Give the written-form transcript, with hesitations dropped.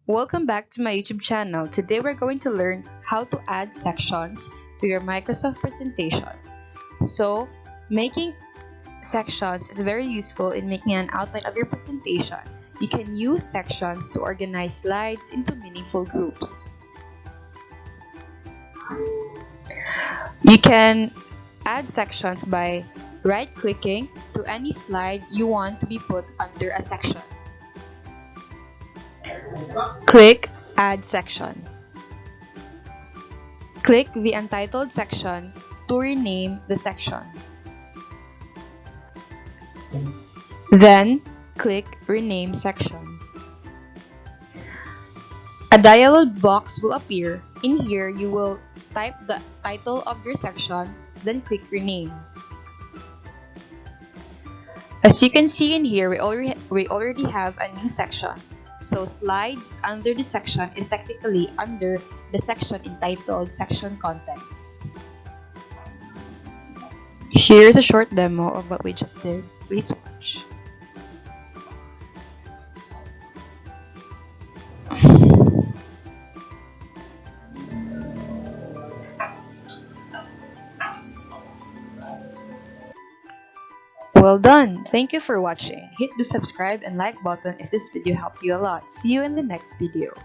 Welcome back to my YouTube channel. Today we're going to learn how to add sections to your Microsoft presentation. So, making sections is very useful in making an outline of your presentation. You can use sections to organize slides into meaningful groups. You can add sections by right-clicking to any slide you want to be put under a section. Click Add Section. Click the Untitled section to rename the section. Then, click Rename Section. A dialog box will appear. In here, you will type the title of your section, then click Rename. As you can see in here, we already have a new section. So slides under the section is technically under the section entitled Section Contents. Here's a short demo of what we just did. Please watch. Well done! Thank you for watching. Hit the subscribe and like button if this video helped you a lot. See you in the next video.